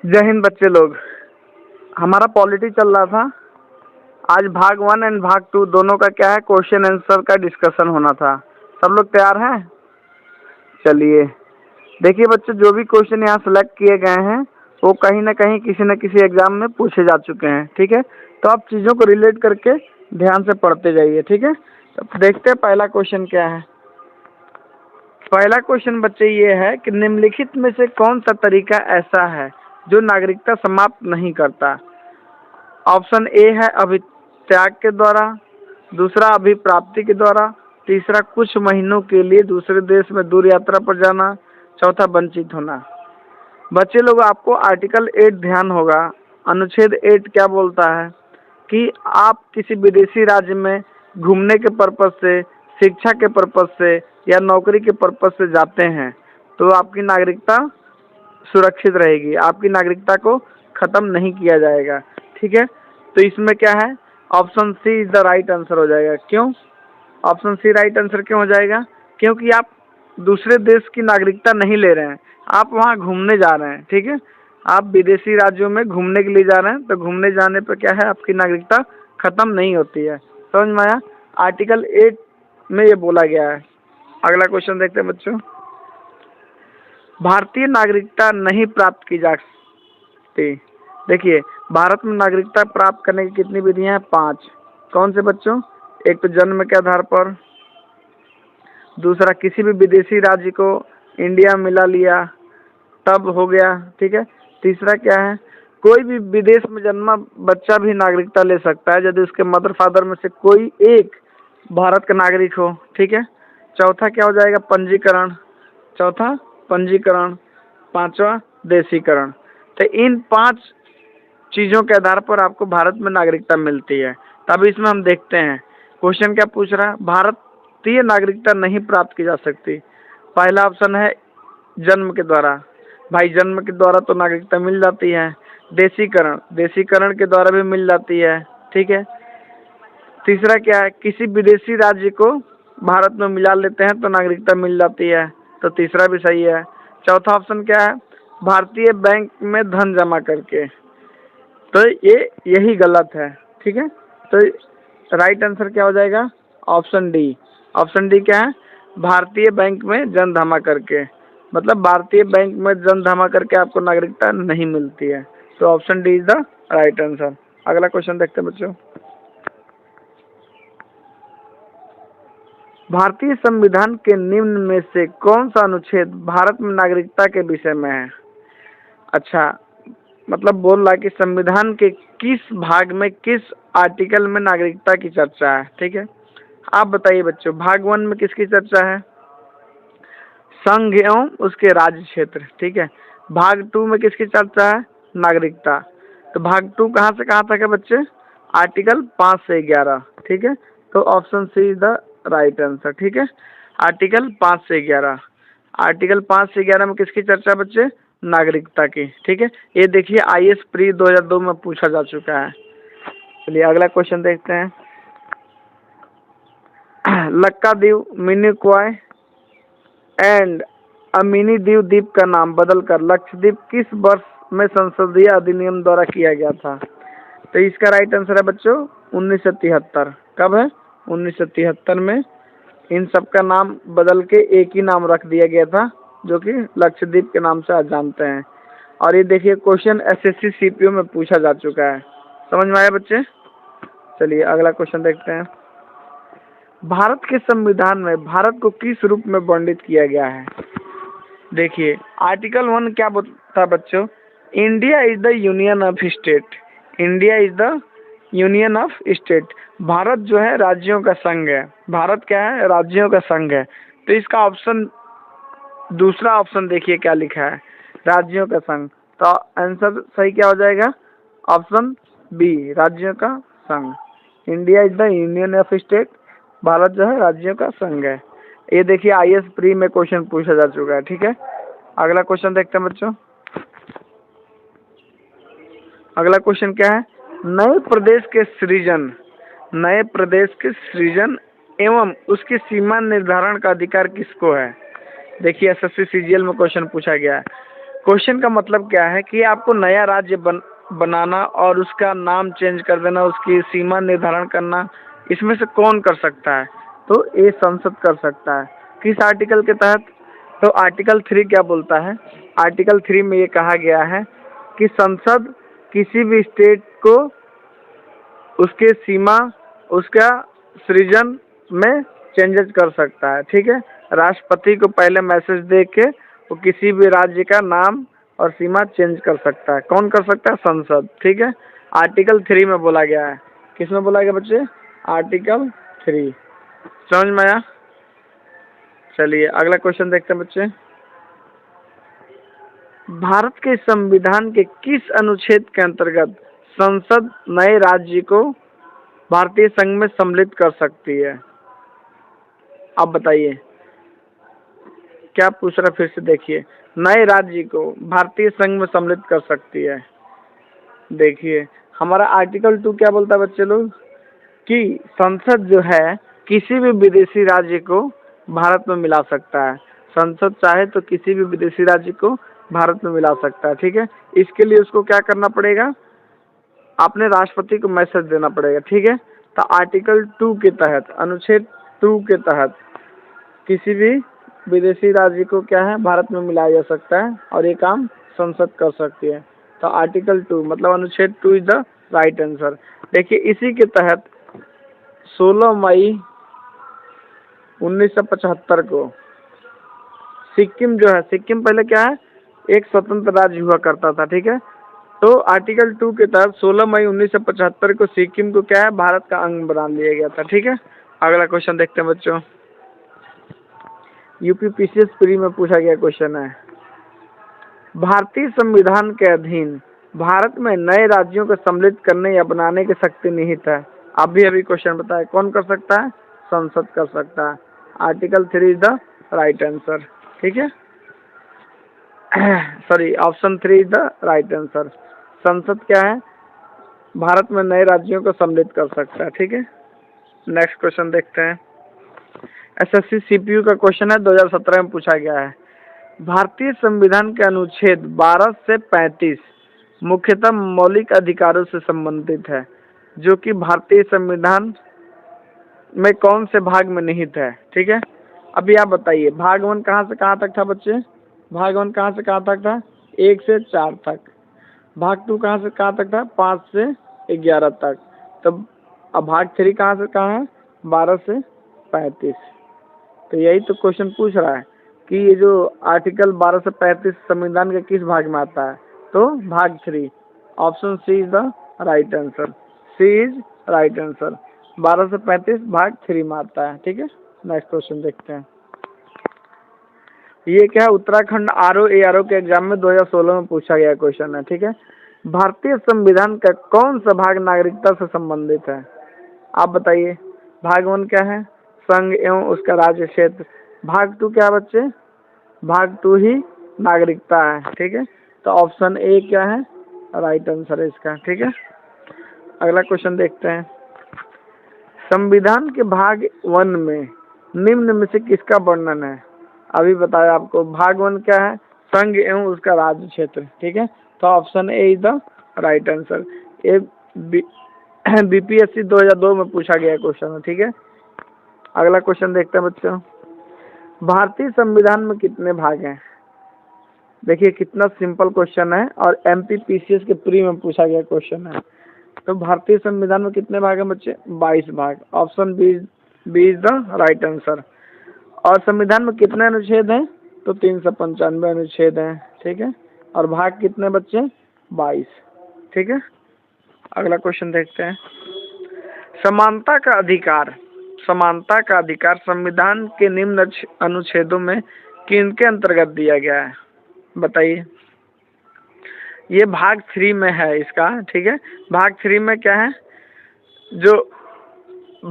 जय हिंद बच्चे लोग। हमारा पॉलिटी चल रहा था। आज भाग 1 एंड भाग 2 दोनों का क्या है, क्वेश्चन आंसर का डिस्कशन होना था। सब लोग तैयार हैं? चलिए देखिए बच्चों, जो भी क्वेश्चन यहाँ सेलेक्ट किए गए हैं वो कहीं ना कहीं किसी न किसी एग्जाम में पूछे जा चुके हैं। ठीक है, तो आप चीज़ों को रिलेट करके ध्यान से पढ़ते जाइए। ठीक है, तो देखते हैं पहला क्वेश्चन क्या है। पहला क्वेश्चन बच्चे ये है कि निम्नलिखित में से कौन सा तरीका ऐसा है जो नागरिकता समाप्त नहीं करता। ऑप्शन ए है अभित्याग के द्वारा, दूसरा अभिप्राप्ति के द्वारा, तीसरा कुछ महीनों के लिए दूसरे देश में दूर यात्रा पर जाना, चौथा वंचित होना। बच्चे लोग, आपको आर्टिकल 8 ध्यान होगा। अनुच्छेद 8 क्या बोलता है कि आप किसी विदेशी राज्य में घूमने के पर्पज से, शिक्षा के पर्पज से या नौकरी के पर्पज से जाते हैं तो आपकी नागरिकता सुरक्षित रहेगी, आपकी नागरिकता को खत्म नहीं किया जाएगा। ठीक है, तो इसमें क्या है, option C is the right answer हो जाएगा। क्यों ऑप्शन सी राइट आंसर क्यों हो जाएगा? क्योंकि आप दूसरे देश की नागरिकता नहीं ले रहे हैं, आप वहाँ घूमने जा रहे हैं। ठीक है, आप विदेशी राज्यों में घूमने के लिए जा रहे हैं, तो घूमने जाने पर क्या है, आपकी नागरिकता खत्म नहीं होती है। समझ में आया? आर्टिकल 8 में ये बोला गया है। अगला क्वेश्चन देखते हैं बच्चों। भारतीय नागरिकता नहीं प्राप्त की जा सकती। देखिए, भारत में नागरिकता प्राप्त करने की कितनी विधियां हैं? 5। कौन से बच्चों? एक तो जन्म के आधार पर, दूसरा किसी भी विदेशी राज्य को इंडिया में मिला लिया तब हो गया। ठीक है, तीसरा क्या है, कोई भी विदेश में जन्मा बच्चा भी नागरिकता ले सकता है यदि उसके मदर फादर में से कोई एक भारत का नागरिक हो। ठीक है, चौथा क्या हो जाएगा, पंजीकरण। चौथा पंजीकरण, पांचवा देशीकरण। तो इन 5 चीजों के आधार पर आपको भारत में नागरिकता मिलती है। तब इसमें हम देखते हैं क्वेश्चन क्या पूछ रहा है। भारतीय नागरिकता नहीं प्राप्त की जा सकती। पहला ऑप्शन है जन्म के द्वारा। भाई जन्म के द्वारा तो नागरिकता मिल जाती है। देशीकरण, देशीकरण के द्वारा भी मिल जाती है। ठीक है, तीसरा क्या है, किसी विदेशी राज्य को भारत में मिला लेते हैं तो नागरिकता मिल जाती है, तो तीसरा भी सही है। चौथा ऑप्शन क्या है, भारतीय बैंक में धन जमा करके, तो ये यही गलत है। ठीक है, तो राइट आंसर क्या हो जाएगा, ऑप्शन डी। ऑप्शन डी क्या है, भारतीय बैंक में जन जमा करके, मतलब भारतीय बैंक में जन जमा करके आपको नागरिकता नहीं मिलती है। तो option D is the right answer. अगला क्वेश्चन देखते हैं बच्चों। भारतीय संविधान के निम्न में से कौन सा अनुच्छेद भारत में नागरिकता के विषय में है? अच्छा, मतलब बोल रहा है कि संविधान के किस भाग में, किस आर्टिकल में नागरिकता की चर्चा है। ठीक है, आप बताइए बच्चों, भाग 1 में किसकी चर्चा है? संघ एवं उसके राज्य क्षेत्र। ठीक है, भाग 2 में किसकी चर्चा है? नागरिकता। तो भाग 2 कहाँ से कहाँ तक है बच्चे? आर्टिकल 5 से 11। ठीक है, तो option C is the right answer. ठीक है, आर्टिकल 5 से 11। आर्टिकल 5 से 11 में किसकी चर्चा बच्चे? नागरिकता की। ठीक है, ये देखिए IAS प्री 2002 में पूछा जा चुका है। चलिए अगला क्वेश्चन देखते हैं। लक्कादीव, मिनिकॉय एंड अमिनी दीव द्वीप का नाम बदलकर लक्षद्वीप किस वर्ष में संसदीय अधिनियम द्वारा किया गया था? तो इसका राइट आंसर है बच्चों 1973। कब है? 1973 में इन सब का नाम बदल के एक ही नाम रख दिया गया था, जो कि लक्षद्वीप के नाम से आज जानते हैं। और ये देखिए क्वेश्चन SSC CPO में पूछा जा चुका है। समझ में आया बच्चे? चलिए अगला क्वेश्चन देखते हैं। भारत के संविधान में भारत को किस रूप में वर्णित किया गया है? देखिए आर्टिकल 1 क्या था बच्चों? India is the union of state. India is the union of state. Bharat जो है राज्यों का संघ है। भारत क्या है? राज्यों का संघ है। तो इसका ऑप्शन, दूसरा ऑप्शन देखिए क्या लिखा है, राज्यों का संघ। तो आंसर सही क्या हो जाएगा? ऑप्शन बी, राज्यों का संघ। India is the union of state, Bharat जो है राज्यों का संघ है। ये देखिए IAS प्री में क्वेश्चन पूछा जा चुका है। ठीक है, अगला क्वेश्चन देखते हैं बच्चों। अगला क्वेश्चन क्या है? नए प्रदेश के सृजन, नए प्रदेश के सृजन एवं उसकी सीमा निर्धारण का अधिकार किसको है? देखिए SSC CGL में क्वेश्चन पूछा गया है। क्वेश्चन का मतलब क्या है कि आपको नया राज्य बनाना और उसका नाम चेंज कर देना, उसकी सीमा निर्धारण करना, इसमें से कौन कर सकता है? तो ये संसद कर सकता है। किस आर्टिकल के तहत? तो आर्टिकल 3 क्या बोलता है? आर्टिकल 3 में ये कहा गया है कि संसद किसी भी स्टेट को उसके सीमा, उसका सृजन में चेंजेस कर सकता है। ठीक है, राष्ट्रपति को पहले मैसेज दे के वो किसी भी राज्य का नाम और सीमा चेंज कर सकता है। कौन कर सकता है? संसद। ठीक है, आर्टिकल 3 में बोला गया है। किस में बोला गया बच्चे? आर्टिकल 3। समझ में आया? चलिए अगला क्वेश्चन देखते हैं बच्चे। भारत के संविधान के किस अनुच्छेद के अंतर्गत संसद नए राज्य को भारतीय संघ में सम्मिलित कर सकती है? आप बताइए क्या पूछ रहा, फिर से देखिए। नए राज्य को भारतीय संघ में सम्मिलित कर सकती है। देखिए हमारा आर्टिकल 2 क्या बोलता है बच्चे लोग, कि संसद जो है किसी भी विदेशी राज्य को भारत में मिला सकता है। संसद चाहे तो किसी भी विदेशी राज्य को भारत में मिला सकता है। ठीक है, इसके लिए उसको क्या करना पड़ेगा? आपने राष्ट्रपति को मैसेज देना पड़ेगा। ठीक है, तो आर्टिकल 2 के तहत, अनुच्छेद 2 के तहत किसी भी विदेशी राज्य को क्या है, भारत में मिलाया जा सकता है और ये काम संसद कर सकती है। तो आर्टिकल 2 मतलब अनुच्छेद 2 इज द राइट आंसर। देखिए इसी के तहत 16 मई 1975 को सिक्किम जो है, सिक्किम पहले क्या है, एक स्वतंत्र राज्य हुआ करता था। ठीक है, तो आर्टिकल 2 के तहत 16 मई 1975 को सिक्किम को क्या है, भारत का अंग बना लिया गया था। ठीक है, अगला क्वेश्चन देखते हैं बच्चों। यूपी पीसीएस प्री में पूछा गया क्वेश्चन है, भारतीय संविधान के अधीन भारत में नए राज्यों को सम्मिलित करने या बनाने की शक्ति निहित है। अभी क्वेश्चन बताया, कौन कर सकता है? संसद कर सकता है। Article 3 is the right answer. ठीक है, sorry, option 3 is the right answer. संसद क्या है, भारत में नए राज्यों को सम्मिलित कर सकता है। ठीक है, नेक्स्ट क्वेश्चन देखते हैं। एसएससी सीपीयू का क्वेश्चन है, 2017 में पूछा गया है। भारतीय संविधान के अनुच्छेद 12 से 35 मुख्यतः मौलिक अधिकारों से संबंधित है, जो कि भारतीय संविधान में कौन से भाग में निहित है? ठीक है, अभी आप बताइए, भाग 1 कहाँ से कहाँ तक था बच्चे? भाग 1 कहाँ से कहाँ तक था? 1 से 4 तक। भाग 2 कहाँ से कहाँ तक था? 5 से 11 तक। तब अब भाग 3 कहाँ से कहाँ है? 12 से 35। तो यही तो क्वेश्चन पूछ रहा है कि ये जो आर्टिकल 12 से 35 संविधान के किस भाग में आता है? तो भाग 3, option C is the right answer. C is right answer. 12 से 35 भाग 3 में आता है। ठीक है, नेक्स्ट क्वेश्चन देखते हैं। ये क्या है, उत्तराखंड आरओ एआरओ के एग्जाम में 2016 में पूछा गया क्वेश्चन है। ठीक है, भारतीय संविधान का कौन सा भाग नागरिकता से संबंधित है? आप बताइए। भाग 1 क्या है? संघ एवं उसका राज्य क्षेत्र। भाग 2 क्या है बच्चे? भाग 2 ही नागरिकता है। ठीक है, तो ऑप्शन ए क्या है, राइट आंसर है इसका। ठीक है, अगला क्वेश्चन देखते हैं। संविधान के भाग 1 में निम्न में से किसका वर्णन है? अभी बताया आपको। भाग 1 क्या है? संघ एवं उसका राज्य क्षेत्र। ठीक है, तो option A is the right answer. ये बीपीएससी 2002 में पूछा गया क्वेश्चन है। ठीक है, अगला क्वेश्चन देखते हैं बच्चों। भारतीय संविधान में कितने भाग हैं? देखिए कितना सिंपल क्वेश्चन है और एमपी पीसीएस के प्री में पूछा गया क्वेश्चन है। तो भारतीय संविधान में कितने भाग हैं बच्चे? 22 भाग। Option B is the right answer. और संविधान में कितने अनुच्छेद हैं? तो 395 अनुच्छेद हैं। ठीक है, और भाग कितने बच्चे? 22। ठीक है, अगला क्वेश्चन देखते हैं। समानता का अधिकार, समानता का अधिकार संविधान के निम्न अनुच्छेदों में किनके अंतर्गत दिया गया है? बताइए। ये भाग 3 में है इसका। ठीक है, भाग 3 में क्या है, जो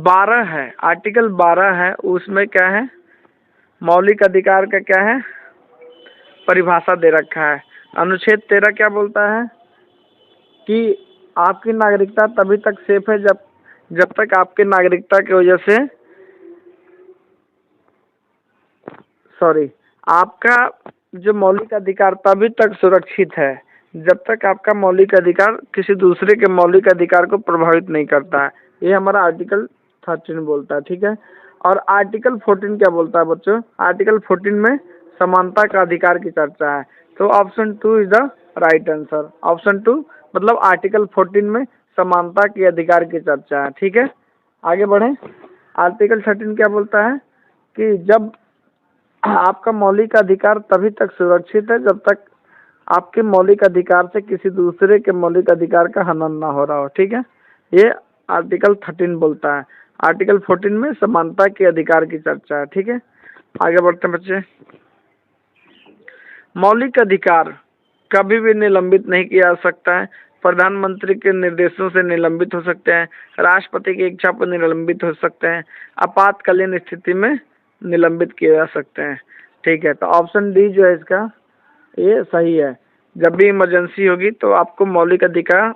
12 है, आर्टिकल 12 है, उसमें क्या है, मौलिक अधिकार का क्या है, परिभाषा दे रखा है। अनुच्छेद 13 क्या बोलता है कि आपकी नागरिकता तभी तक सेफ है जब तक आपके नागरिकता की वजह से आपका जो मौलिक अधिकार तभी तक सुरक्षित है जब तक आपका मौलिक अधिकार किसी दूसरे के मौलिक अधिकार को प्रभावित नहीं करता है। ये हमारा आर्टिकल 13 बोलता है, ठीक है। और आर्टिकल 14 क्या बोलता है बच्चों? आर्टिकल 14 में समानता का अधिकार की चर्चा है। तो option 2 is the right answer. Option 2 मतलब आर्टिकल 14 में समानता के अधिकार की चर्चा है, ठीक है। आगे बढ़ें। आर्टिकल 13 क्या बोलता है कि जब आपका मौलिक अधिकार तभी तक सुरक्षित है जब तक आपके मौलिक अधिकार से किसी दूसरे के मौलिक अधिकार का हनन ना हो रहा हो, ठीक है। ये आर्टिकल 13 बोलता है। आर्टिकल 14 में समानता के अधिकार की चर्चा है, ठीक है। आगे बढ़ते हैं बच्चे। मौलिक अधिकार कभी भी निलंबित नहीं किया जा सकता है। प्रधानमंत्री के निर्देशों से निलंबित हो सकते हैं, राष्ट्रपति की इच्छा पर निलंबित हो सकते हैं, आपातकालीन स्थिति में निलंबित किए जा सकते हैं, ठीक है। तो ऑप्शन डी जो है इसका ये सही है। जब भी इमरजेंसी होगी तो आपको मौलिक अधिकार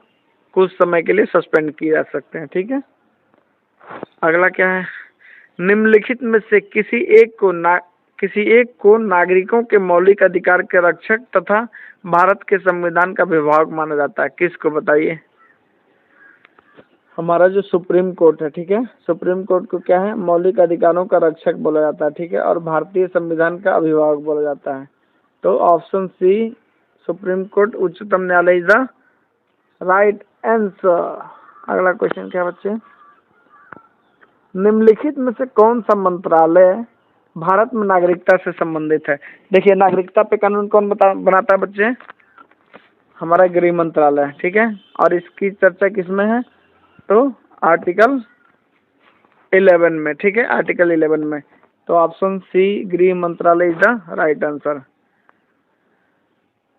कुछ समय के लिए सस्पेंड किए जा सकते हैं, ठीक है। अगला क्या है? निम्नलिखित में से किसी एक को नागरिकों के मौलिक अधिकार के रक्षक तथा भारत के संविधान का अभिभावक माना जाता है। किसको बताइए? हमारा जो सुप्रीम कोर्ट है, ठीक है। सुप्रीम कोर्ट को क्या है? मौलिक अधिकारों का रक्षक बोला जाता है, ठीक है। और भारतीय संविधान का अभिभावक बोला जाता है। तो ऑप्शन सी सुप्रीम कोर्ट उच्चतम न्यायालय इज द राइट आंसर। अगला क्वेश्चन क्या बच्चे? निम्नलिखित में से कौन सा मंत्रालय भारत में नागरिकता से संबंधित है? देखिए, नागरिकता पे कानून कौन बनाता है बच्चे? हमारा गृह मंत्रालय, ठीक है। और इसकी चर्चा किसमें है? तो आर्टिकल 11 में, ठीक है। आर्टिकल 11 में। तो ऑप्शन सी गृह मंत्रालय इज द राइट आंसर।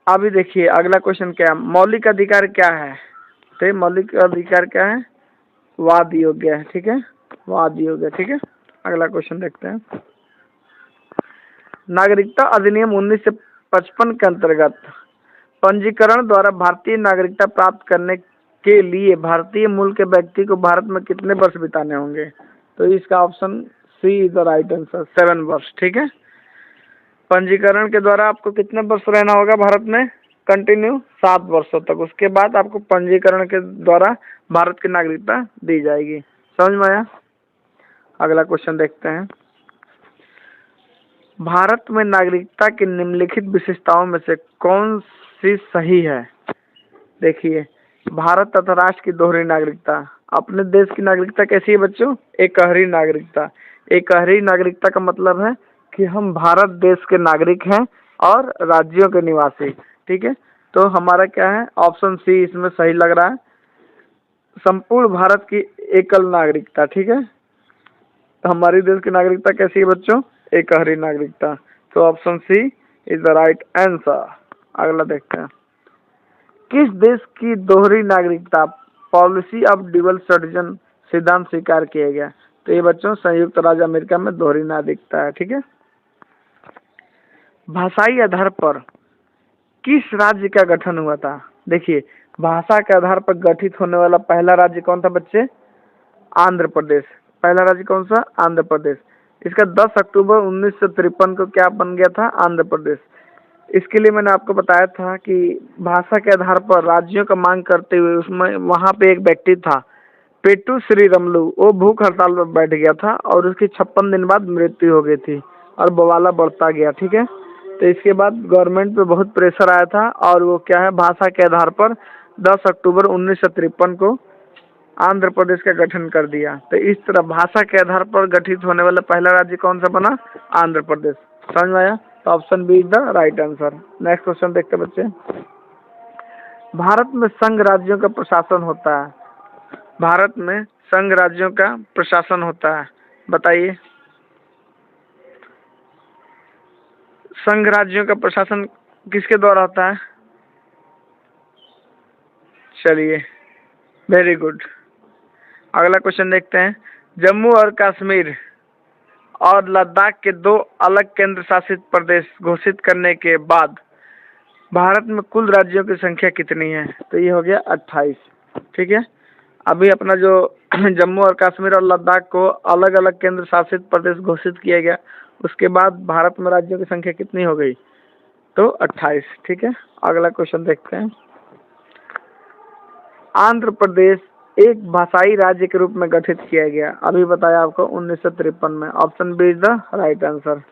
अभी देखिए अगला क्वेश्चन क्या है? मौलिक अधिकार क्या है? तो मौलिक अधिकार क्या है? वाद योग्य है, ठीक है। वाद योग्य, ठीक है। अगला क्वेश्चन देखते हैं। नागरिकता अधिनियम 1955 के अंतर्गत पंजीकरण द्वारा भारतीय नागरिकता प्राप्त करने के लिए भारतीय मूल के व्यक्ति को भारत में कितने वर्ष बिताने होंगे? तो इसका option C is the right answer, 7 वर्ष, ठीक है। पंजीकरण के द्वारा आपको कितने वर्ष रहना होगा भारत में? कंटिन्यू 7 वर्षों तक। उसके बाद आपको पंजीकरण के द्वारा भारत की नागरिकता दी जाएगी। समझ में आया? अगला क्वेश्चन देखते हैं। भारत में नागरिकता की निम्नलिखित विशेषताओं में से कौन सी सही है? देखिए, भारत तथा राष्ट्र की दोहरी नागरिकता। अपने देश की नागरिकता कैसी है बच्चों? एकहरी नागरिकता। एकहरी नागरिकता का मतलब है कि हम भारत देश के नागरिक हैं और राज्यों के निवासी, ठीक है। तो हमारा क्या है? ऑप्शन सी इसमें सही लग रहा है। संपूर्ण भारत की एकल नागरिकता, ठीक है। तो हमारी देश की नागरिकता कैसी है बच्चों? एकहरी नागरिकता। तो option C is the right answer. अगला देखते हैं। किस देश की दोहरी नागरिकता पॉलिसी ऑफ ड्यूअल सिटीजन सिद्धांत स्वीकार किया गया? तो ये बच्चों संयुक्त राज्य अमेरिका में दोहरी नागरिकता है, ठीक है। भाषाई आधार पर किस राज्य का गठन हुआ था? देखिए, भाषा के आधार पर गठित होने वाला पहला राज्य कौन था बच्चे? आंध्र प्रदेश। पहला राज्य कौन सा? आंध्र प्रदेश। इसका 10 अक्टूबर 1953 को क्या बन गया था? आंध्र प्रदेश। इसके लिए मैंने आपको बताया था कि भाषा के आधार पर राज्यों का मांग करते हुए उसमें वहाँ पे एक व्यक्ति था पेट्टू श्रीरामुलु। वो भूख हड़ताल पर बैठ गया था और उसकी 56 दिन बाद मृत्यु हो गई थी और बवाला बढ़ता गया, ठीक है। तो इसके बाद गवर्नमेंट पे बहुत प्रेशर आया था और वो क्या है, भाषा के आधार पर 10 अक्टूबर 1953 को आंध्र प्रदेश का गठन कर दिया। तो इस तरह भाषा के आधार पर गठित होने वाला पहला राज्य कौन सा बना? आंध्र प्रदेश। समझ में आया? तो option B is the right answer. Next question देखते बच्चे। भारत में संघ राज्यों का प्रशासन होता है। भारत में संघ राज्यों का प्रशासन होता है, बताइए। संघ राज्यों का प्रशासन किसके द्वारा होता है? चलिए, वेरी गुड। अगला क्वेश्चन देखते हैं। जम्मू और कश्मीर और लद्दाख के 2 अलग केंद्र शासित प्रदेश घोषित करने के बाद भारत में कुल राज्यों की संख्या कितनी है? तो ये हो गया 28, ठीक है। अभी अपना जो जम्मू और कश्मीर और लद्दाख को अलग अलग केंद्र शासित प्रदेश घोषित किया गया, उसके बाद भारत में राज्यों की संख्या कितनी हो गई? तो 28। ठीक है, अगला क्वेश्चन देखते हैं। आंध्र प्रदेश एक भाषाई राज्य के रूप में गठित किया गया, अभी बताया आपको 1953 में। Option B is the right answer.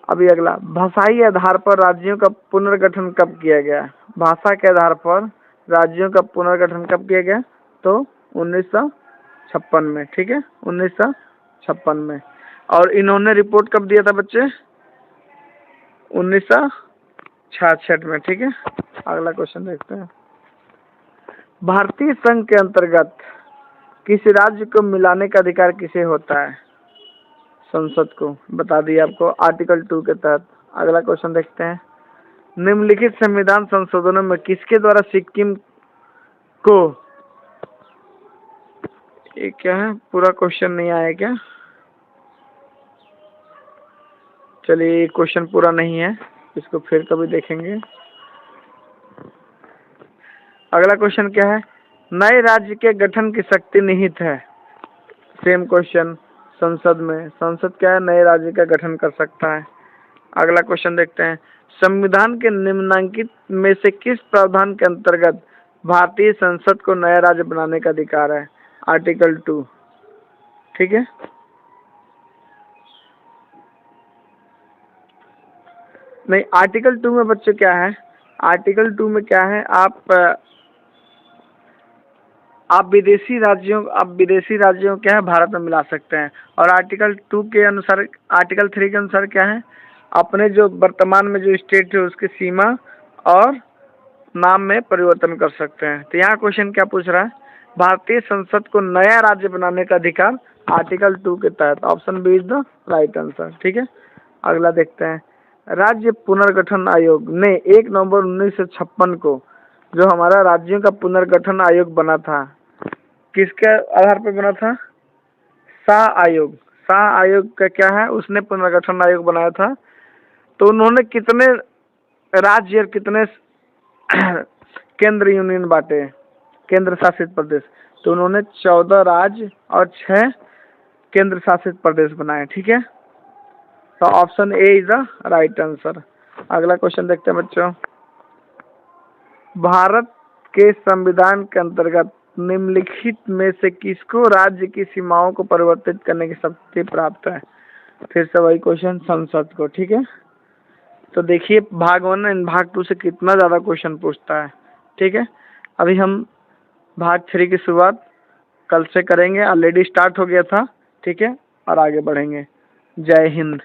अभी अगला, भाषाई आधार पर राज्यों का पुनर्गठन कब किया गया? भाषा के आधार पर राज्यों का पुनर्गठन कब किया गया? तो 1956 में। ठीक है, 1956 में। और इन्होंने रिपोर्ट कब दिया था बच्चे? 1966 में। ठीक है, अगला क्वेश्चन देखते हैं। भारतीय संघ के अंतर्गत किसी राज्य को मिलाने का अधिकार किसे होता है? संसद को, बता दिया आपको आर्टिकल 2 के तहत। अगला क्वेश्चन देखते हैं। निम्नलिखित संविधान संशोधनों में किसके द्वारा सिक्किम को, ये क्या है, पूरा क्वेश्चन नहीं आया क्या? चलिए, ये क्वेश्चन पूरा नहीं है, इसको फिर कभी देखेंगे। अगला क्वेश्चन क्या है? नए राज्य के गठन की शक्ति निहित है। सेम क्वेश्चन संसद में। संसद क्या है? नए राज्य का गठन कर सकता है। अगला क्वेश्चन देखते हैं। संविधान के निम्नलिखित में से किस प्रावधान के अंतर्गत भारतीय संसद को नया राज्य बनाने का अधिकार है? आर्टिकल 2। ठीक है, नहीं, आर्टिकल 2 में बच्चों क्या है? आर्टिकल 2 में क्या है? आप विदेशी राज्यों क्या है, भारत में मिला सकते हैं। और आर्टिकल 2 के अनुसार, आर्टिकल 3 के अनुसार क्या है? अपने जो वर्तमान में जो स्टेट है उसकी सीमा और नाम में परिवर्तन कर सकते हैं। तो यहाँ क्वेश्चन क्या पूछ रहा है? भारतीय संसद को नया राज्य बनाने का अधिकार आर्टिकल 2 के तहत। Option B is the right answer. ठीक है, अगला देखते हैं। राज्य पुनर्गठन आयोग ने 1 नवंबर 1956 को जो हमारा राज्यों का पुनर्गठन आयोग बना था, किसके आधार पर बना था? शाह आयोग। शाह आयोग का क्या है? उसने पुनर्गठन आयोग बनाया था। तो उन्होंने कितने राज्य और कितने केंद्र यूनियन बांटे, केंद्र शासित प्रदेश? तो उन्होंने 14 राज्य और 6 केंद्र शासित प्रदेश बनाए। ठीक है, तो option A is the right answer. अगला क्वेश्चन देखते हैं बच्चों। भारत के संविधान के अंतर्गत निम्नलिखित में से किसको राज्य की सीमाओं को परिवर्तित करने की शक्ति प्राप्त है? फिर से वही क्वेश्चन, संसद को। ठीक है, तो देखिए भाग 1 एंड भाग 2 से कितना ज़्यादा क्वेश्चन पूछता है। ठीक है, अभी हम भाग 3 की शुरुआत कल से करेंगे, ऑलरेडी स्टार्ट हो गया था। ठीक है, और आगे बढ़ेंगे। जय हिंद।